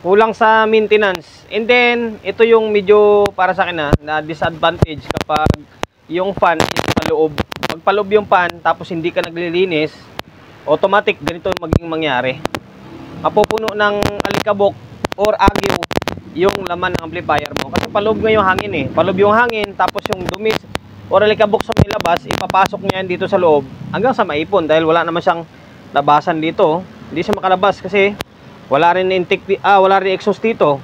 kulang sa maintenance. And then, ito yung medyo para sa akin na disadvantage kapag yung fan is paloob. Pag paloob yung fan, tapos hindi ka naglilinis, automatic ganito yung maging mangyari. Mapupuno ng alikabok or agyo yung laman ng amplifier mo. Kasi paloob nga yung hangin eh. Paloob yung hangin, tapos yung dumi or alikabok sa may labas, ipapasok niya yan dito sa loob hanggang sa maipon dahil wala naman siyang labasan dito. Hindi siya makalabas kasi wala rin intake, wala rin exhaust dito.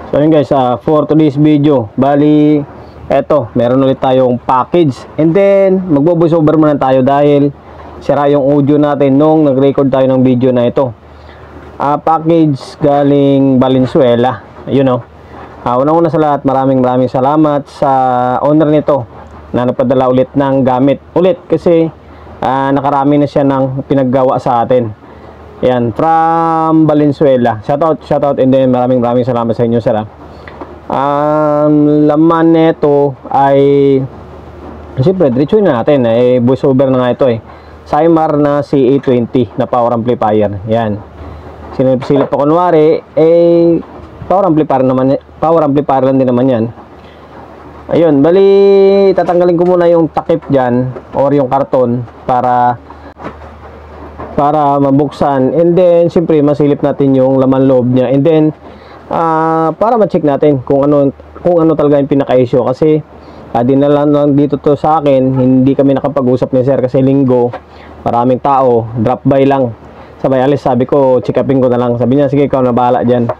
So yun guys, for today's video, bali eto, meron ulit tayong package. And then magbo-voice over muna tayo dahil sira yung audio natin nung nag-record tayo ng video na ito. Package galing Valenzuela. Ayun o. Unang-una sa lahat, maraming salamat sa owner nito na nagpadala ulit ng gamit ulit kasi nakarami na siya ng pinaggawa sa atin. Yan, from Valenzuela. Shoutout, and then maraming salamat sa inyo, sir. Laman nito ay siyempre, diretso na natin. Voice over na nga ito eh. Saimar na CA20 na power amplifier. Yan. Silip pa kunwari, power amplifier lang din naman yan. Ayun, bali tatanggalin ko muna yung takip dyan or yung karton para mabuksan, and then siyempre masilip natin yung laman loob niya, and then para ma-check natin kung ano talaga yung pinaka-issue kasi dinala lang dito to sa akin. Hindi kami nakapag-usap ni sir kasi linggo, maraming tao, drop by lang. Sabay alis, sabi ko check upin ko na lang. Sabi niya sige, ikaw na bahala dyan.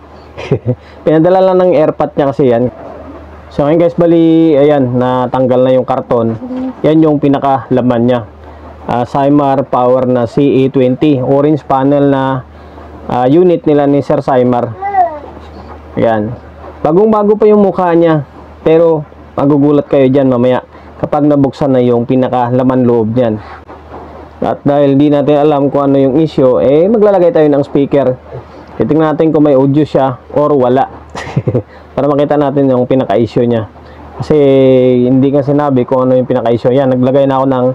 Pinadala lang ng airpot niya kasi yan. So ngayon guys, bali ayan, natanggal na yung karton. Yan yung pinaka laman niya. Saimar power na CA20, orange panel na unit nila ni Sir Saimar. Ayan, bagong bago pa yung mukha niya, pero magugulat kayo dyan mamaya kapag nabuksan na yung pinaka laman loob niyan. At dahil di natin alam kung ano yung issue, maglalagay tayo ng speaker. Titingnan natin kung may audio siya or wala. Para makita natin yung pinaka-issue niya. Kasi hindi nga sinabi kung ano yung pinaka-issue. Yan, naglagay na ako ng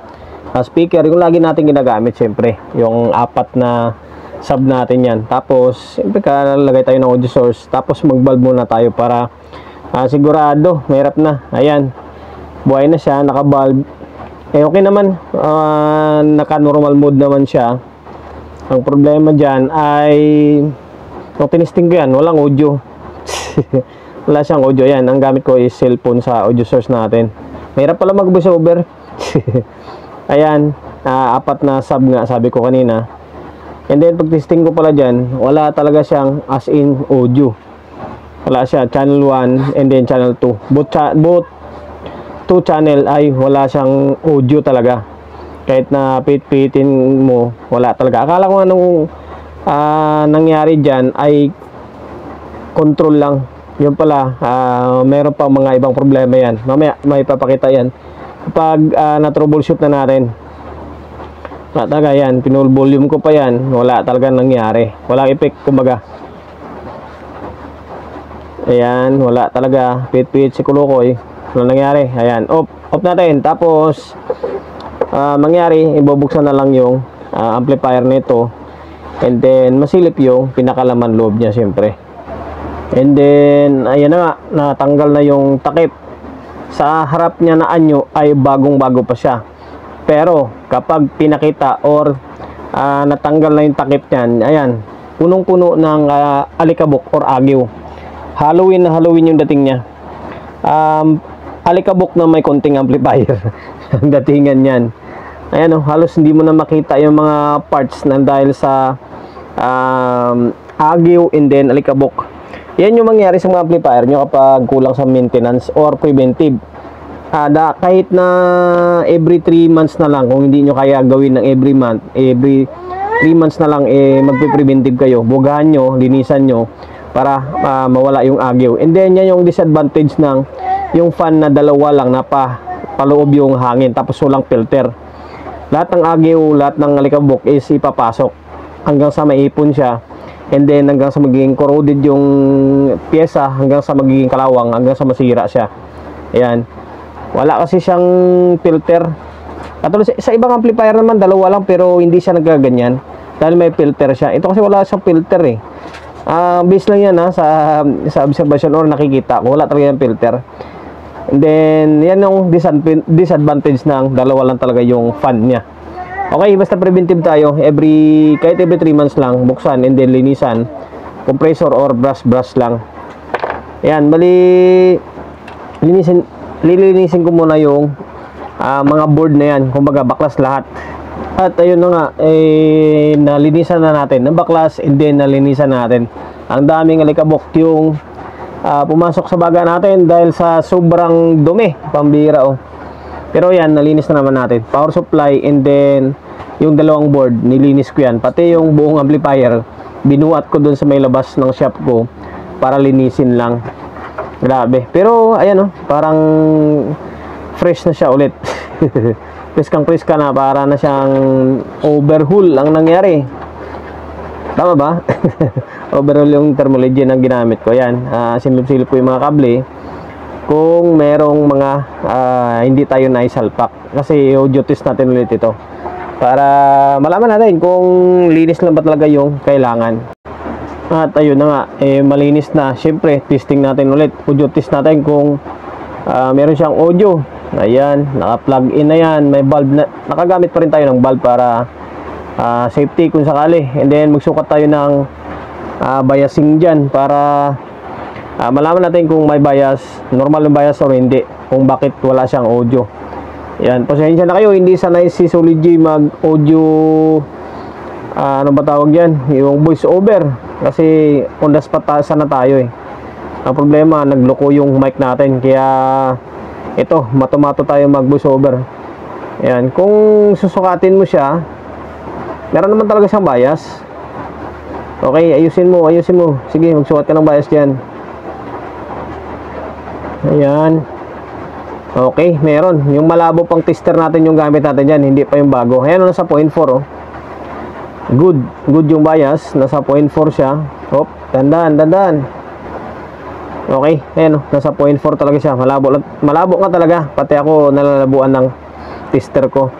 speaker. Yung lagi natin ginagamit, syempre. Yung 4 na sub natin yan. Tapos, syempre, kalagay tayo ng audio source. Tapos, mag-bulb muna tayo para sigurado. Mahirap na. Ayan. Buhay na siya. Naka-bulb. Okay naman. Naka-normal mode naman siya. Ang problema dyan ay nung tinisting ko yan, walang audio. Wala siyang audio. Yan, ang gamit ko is cellphone sa audio source natin. Mahirap pala mag-voice over. Ayan, 4 na sub nga sabi ko kanina. And then pag testing ko pala dyan, wala talaga siyang as in audio. Wala siya, channel 1 and then channel 2. Both 2 channel ay wala siyang audio talaga. Kahit na pit-pitin mo, wala talaga. Akala ko anong nangyari dyan ay control lang. Yun pala, meron pa mga ibang problema yan. Mamaya may papakita yan kapag na-troubleshoot na natin. Wala talaga yan, pinull volume ko pa yan, wala talaga nangyari, walang effect kumbaga. Ayan, wala talaga, pit si Kulukoy, wala nangyari. Ayan, off natin. Tapos mangyari, ibubuksan na lang yung amplifier nito, and then masilip yung pinakalaman loob niya syempre. And then ayan na nga, natanggal na yung takip. Sa harap niya na anyo ay bagong-bago pa siya. Pero kapag pinakita or natanggal na yung takip niyan, ayan, punong-puno ng alikabok or agyo. Halloween na Halloween yung dating niya. Alikabok na may konting amplifier. Ang datingan niyan. Ayan halos hindi mo na makita yung mga parts na dahil sa agyo and then alikabok. Yan yung mangyari sa mga amplifier nyo kapag kulang sa maintenance or preventive. Kahit na every 3 months na lang, kung hindi nyo kaya gawin ng every month, every 3 months na lang magpe-preventive kayo. Bugahan nyo, linisan nyo para mawala yung agyo. And then yan yung disadvantage ng yung fan na dalawa lang na paloob yung hangin tapos walang filter. Lahat ng agyo, lahat ng alikabok is ipapasok hanggang sa maipon siya. And then hanggang sa magiging corroded yung pyesa, hanggang sa magiging kalawang, hanggang sa masira siya. Ayan. Wala kasi siyang filter. Katulad sa ibang amplifier naman, dalawa lang pero hindi siya nagkaganyan. dahil may filter siya. Ito kasi wala siyang filter eh. Base lang yan sa observation or nakikita ko, wala talaga yung filter. And then yan yung disadvantage ng dalawa lang talaga yung fan niya. Okay, basta preventive tayo, kahit every 3 months lang buksan and then linisan, compressor or brush lang. Ayan, bali lilinisin ko muna yung mga board na yan, kumbaga baklas lahat. At ayun na nga, nalinisan na natin ng baklas and then nalinisan natin. Ang daming alikabok yung pumasok sa baga natin dahil sa sobrang dumi, pambira oh. Pero yan, nalinis na naman natin. Power supply and then yung dalawang board, nilinis ko yan. Pati yung buong amplifier, binuhat ko dun sa may labas ng shop ko para linisin lang. Grabe. Pero ayan oh, parang fresh na siya ulit. Fresh ka na, para na siyang overhaul ang nangyari. Tama ba? Overhaul yung thermology na ginamit ko. Yan, silip-silip ko yung mga kable kung merong mga hindi tayo naisalpak, kasi audio test natin ulit ito para malaman natin kung linis lang ba talaga yung kailangan. At ayun na nga, malinis na. Siyempre, testing natin ulit, audio test natin kung meron siyang audio. Ayan, naka-plug in na yan, may bulb na, nakagamit pa rin tayo ng bulb para safety kung sakali. And then magsukat tayo ng biasing dyan para malaman natin kung may bias, normal yung bias or hindi, kung bakit wala siyang audio. Yan, pasensya na kayo, hindi sanay si Solid J mag audio, ano ba tawag yan, yung voice over, kasi on the spot sana tayo eh. Ang problema, nagloko yung mic natin, kaya ito, matumato tayo mag voice over. Yan, kung susukatin mo siya, meron naman talaga siyang bias. Okay, ayusin mo. Sige, magsukat ka ng bias dyan. Ayan. Okay, meron. Yung malabo pang tester natin yung gamit natin dyan, hindi pa yung bago. Ayan, nasa 0.4 oh. Good yung bias, nasa 0.4 siya. Hop, dandan. Okay, ayan oh, nasa 0.4 talaga siya. Malabo nga talaga. Pati ako nalalabuan ng tester ko.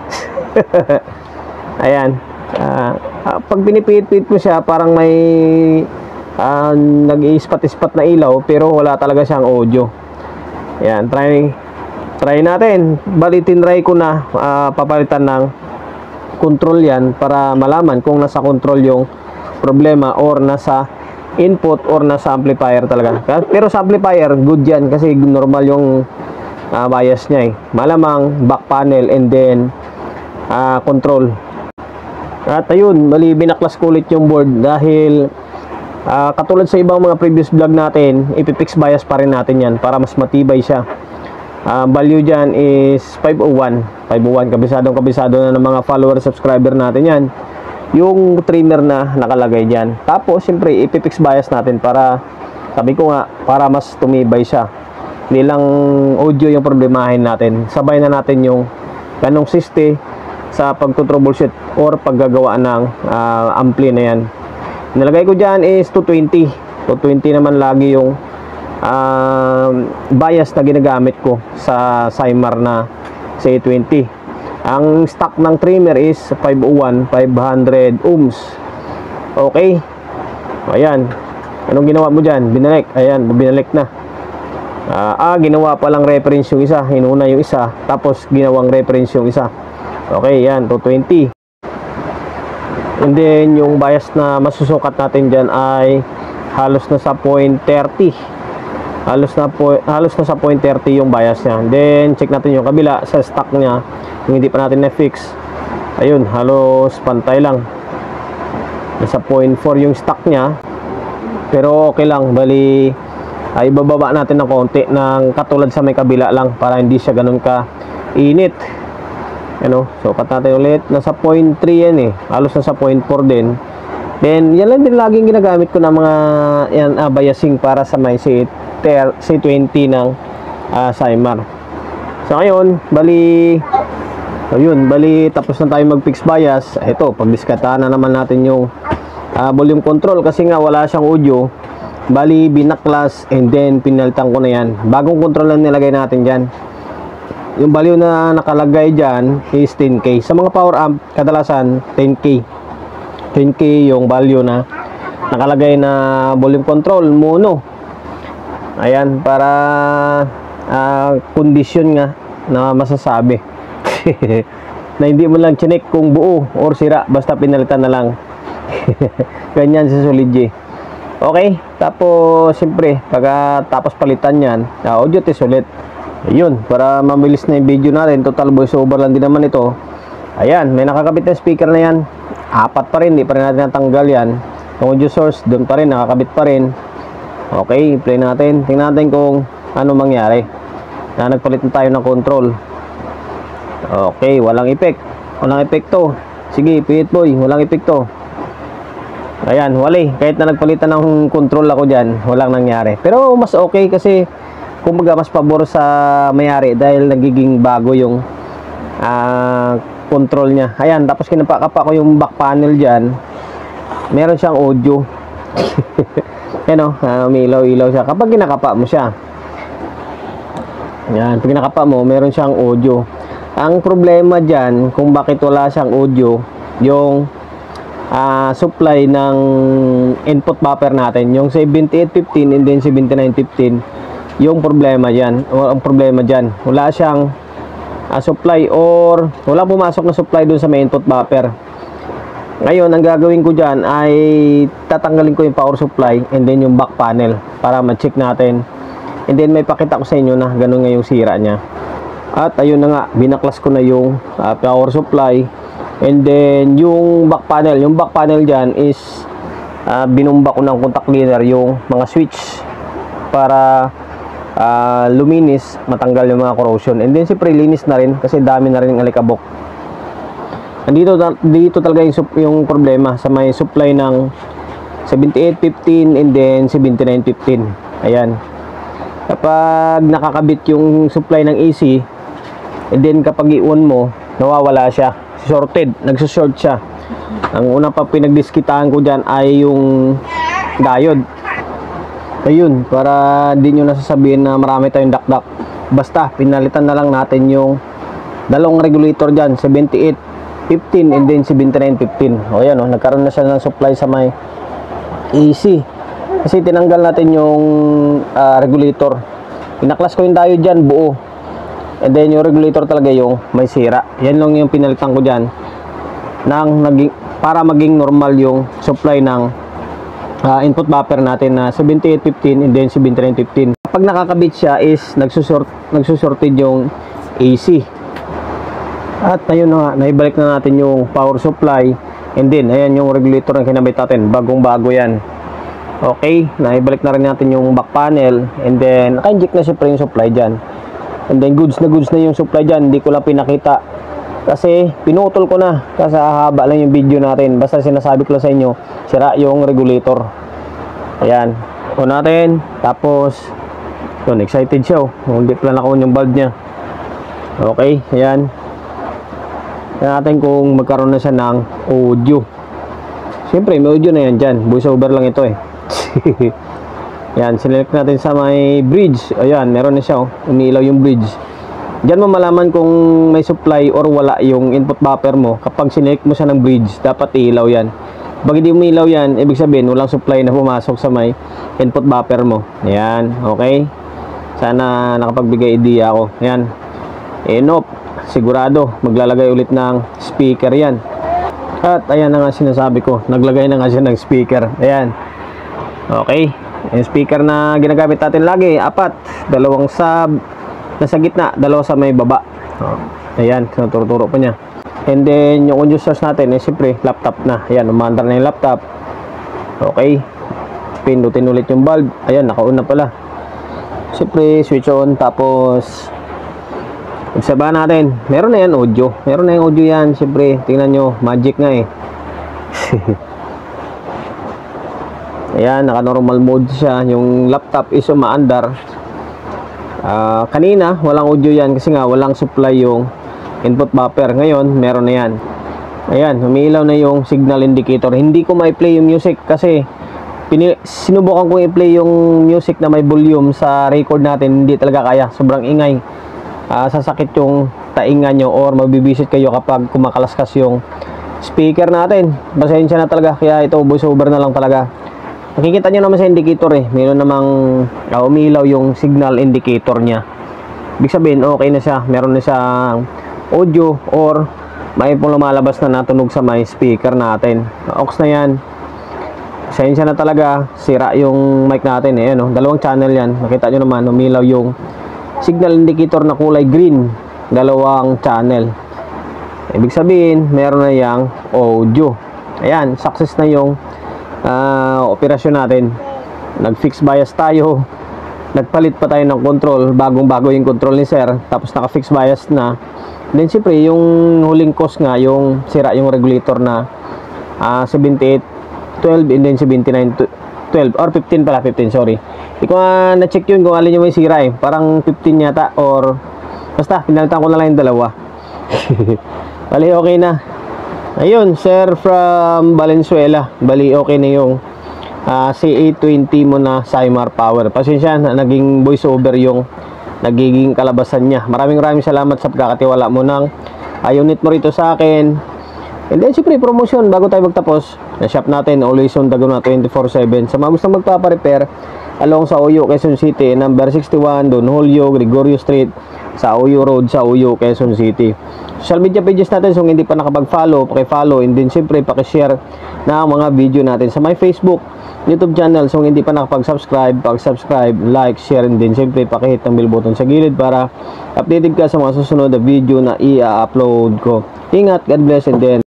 Ayan. Pag pinipit-pit mo siya, parang may nag-i-spot-spot na ilaw, pero wala talaga siyang audio. Ayan, try natin. Bali, tinry ko na papalitan ng control yan para malaman kung nasa control yung problema or nasa input or nasa amplifier talaga. Pero sa amplifier, good yan kasi normal yung bias niya eh. Malamang back panel and then control. At ayun, bali binaklas ko ulit yung board dahil katulad sa ibang mga previous vlog natin, ipipix bias pa rin natin yan para mas matibay siya. Value dyan is 501. Kabisado na ng mga follower subscriber natin yan, yung trimmer na nakalagay dyan. Tapos siyempre ipipix bias natin para, sabi ko nga, para mas tumibay siya. Hindi lang audio yung problemahin natin, sabay na natin yung ganong system sa pag-troubleshoot or paggagawa ng ampli na yan. Nilagay ko dyan is 220 naman lagi yung bias na ginagamit ko sa Cymar na C20. Ang stock ng trimmer is 501, 500 ohms. Okay, ayan. Anong ginawa mo dyan? Binalik. Ayan, binalik na. Ginawa pa lang reference yung isa, inuna yung isa, tapos ginawang reference yung isa. Okay, yan, 220. And then yung bias na masusukat natin dyan ay halos na sa 0.30. Halos na sa 0.30 yung bias niya. Then check natin yung kabila sa stock niya, yung hindi pa natin na-fix. Ayun, halos pantay lang. Nasa 0.4 yung stock niya. Pero okay lang, bali ibababa natin ng konti ng katulad sa may kabila lang para hindi siya ganun ka init. Ano, so cut natin ulit, nasa 0.3 yan eh, halos nasa 0.4 din. Then yan lang din laging ginagamit ko na mga yan, biasing para sa may C20 ng Cymar. So ngayon, bali tapos na tayo mag fix bias. Ito, pagdiskatahan na naman natin yung volume control kasi nga wala siyang audio. Bali binaklas and then pinalitan ko na yan. Bagong control lang nilagay natin dyan. Yung value na nakalagay dyan is 10K. Sa mga power amp, kadalasan 10K. 10K yung value na nakalagay na volume control mono. Ayan, para kondisyon nga na masasabi. Na hindi mo lang chinek kung buo or sira, basta pinalitan na lang. Ganyan si Solid J. Okay, tapos siyempre pagkatapos palitan yan, audio test ulit. Ayun, para mabilis na yung video natin. Total voice over lang din naman ito. Ayan, may nakakabit na speaker na yan. 4 pa rin, di pa rin natin natanggal yan. Yung audio source, doon pa rin, nakakabit pa rin. Okay, play natin. Tingnan natin kung ano mangyari. Nagpalit na tayo ng control. Okay, walang effect. Walang epekto. Sige, pihit boy, walang epekto. Ayan, wali. Kahit na nagpalitan ng control ako dyan, walang nangyari. Pero mas okay kasi, kumbaga mas pabor sa mayari dahil nagiging bago yung control niya. Ayan, tapos kinapakapa ko yung back panel dyan. Meron siyang audio. Yan o, umiilaw-ilaw siya. Kapag kinakapa mo siya. Ayan, pag kinakapa mo, meron siyang audio. Ang problema dyan, kung bakit wala siyang audio, yung supply ng input buffer natin, yung 7815 and then 7915, yung problema dyan, o ang problema dyan, wala siyang supply or wala pumasok na supply dun sa may input buffer. Ngayon, ang gagawin ko dyan ay tatanggalin ko yung power supply and then yung back panel para ma-check natin. And then may pakita ko sa inyo na ganun nga yung sira niya. At ayun na nga, binaklas ko na yung power supply. And then yung back panel dyan is binumba ko ng contact cleaner yung mga switch para luminis, matanggal yung mga corrosion. And then siyempre linis na rin kasi dami na rin ang alikabok. Dito talaga yung problema sa may supply ng 7815 and then 7915. Ayan. Kapag nakakabit yung supply ng AC, and then kapag i-on mo, nawawala siya. Shorted, nagsushort siya. Ang una pa pinagdiskitahan ko dyan ay yung diode. Ayun, para di nyo nasasabihin na marami tayong dakdak. Basta, pinalitan na lang natin yung dalawang regulator dyan, 7815 and then 7915. O yan, nagkaroon na siya ng supply sa may AC. Kasi tinanggal natin yung regulator. Pinaklas ko yung diode dyan, buo. And then yung regulator talaga yung may sira. Yan lang yung pinalitan ko dyan para maging normal yung supply ng input buffer natin na 7815 and then 7915. Kapag nakakabit siya is nagsusorted yung AC. At ayun na nga, naibalik na natin yung power supply. And then ayan yung regulator na kinabit natin, bagong bago yan. Okay, naibalik na rin natin yung back panel. And then naka-inject na siyempre yung supply dyan. And then goods na yung supply dyan. Hindi ko lang pinakita kasi pinutol ko na kasi haba lang yung video natin. Basta sinasabi ko lang sa inyo, sira yung regulator. Ayan, on natin. Tapos yun, excited siya. Hindi pala naka-on yung bulb nya. Okay, ayan. Tignan natin kung magkaroon na siya ng audio. Siyempre may audio na yan dyan. Voice over lang ito eh. Yan, select natin sa may bridge. Ayan, meron na siya. Umiilaw yung bridge. Diyan mo malaman kung may supply or wala yung input buffer mo. Kapag sinelect mo siya ng bridge, dapat ilaw yan. Pag hindi umilaw yan, ibig sabihin walang supply na pumasok sa may input buffer mo. Ayan, okay. Sana nakapagbigay idea ako. Ayan. Nope, sigurado maglalagay ulit ng speaker yan. At ayan na nga sinasabi ko, naglagay na nga siya ng speaker. Ayan. Okay. Yung speaker na ginagamit natin lagi, 4, dalawang nasa gitna, dalawa sa may baba. Ayan, tinuturo pa niya. And then yung audio source natin siyempre laptop na. Ayan, umandar na yung laptop. Okay, pindutin ulit yung bulb. Ayan, naka-on na pala. Siyempre switch on. Tapos obserbahan natin, meron na yan audio. Meron na yung audio yan. Siyempre, tingnan nyo, magic nga eh. Ayan, naka-normal mode siya. Yung laptop is umaandar. Kanina, walang audio yan kasi nga walang supply yung input buffer. Ngayon, meron na yan. Ayan, humilaw na yung signal indicator. Hindi ko ma-play yung music kasi sinubukan kong i-play yung music na may volume sa record natin. Hindi talaga kaya. Sobrang ingay. Sasakit yung tainga nyo or mabibisit kayo kapag kumakalaskas yung speaker natin. Pasensya na talaga, kaya ito voice over na lang talaga. Nakikita nyo naman sa indicator meron namang umilaw yung signal indicator nya. Ibig sabihin okay na siya, meron na siyang audio or may pong lumalabas na natunog sa may speaker natin. Aux na yan. Pasensya na talaga, sira yung mic natin dalawang channel yan. Nakita nyo naman, umilaw yung signal indicator na kulay green, dalawang channel. Ibig sabihin, meron na yung audio. Ayan, success na yung operasyon natin. Nag-fix bias tayo, nagpalit pa tayo ng control, bagong-bago yung control ni sir, tapos naka-fix bias na. Then siyempre, yung huling cause nga, yung sira yung regulator na 7812 and then 7912 or 15 pala, 15, sorry. Hindi ko na-check yun kung alin yung may sira parang 15 yata or basta, pinalitan ko na lang yung dalawa. Bali, okay na. Ayun, sir from Valenzuela. Bali, okay na yung C820 mo na Cymar Power. Pasensya na, naging voice over yung nagiging kalabasan niya. Maraming salamat sa pagkakatiwala mo ng unit mo rito sa akin. And then, siyempre, promotion. Bago tayo magtapos, na shop natin, always on Daguna 24/7. Sa mga gustong magpaparepair, along sa Uyo, Quezon City, number 61, Don Julio, Gregorio Street, sa Uyo Road, sa Uyo, Quezon City. Social media pages natin, so hindi pa nakapag-follow, paki-follow, and then siyempre paki-share na mga video natin sa my Facebook, YouTube channel. So hindi pa nakapag-subscribe, pag-subscribe, like, share, and then siyempre paki-hit ng bell button sa gilid para updated ka sa mga susunod na video na i-upload ko. Ingat, God bless, and then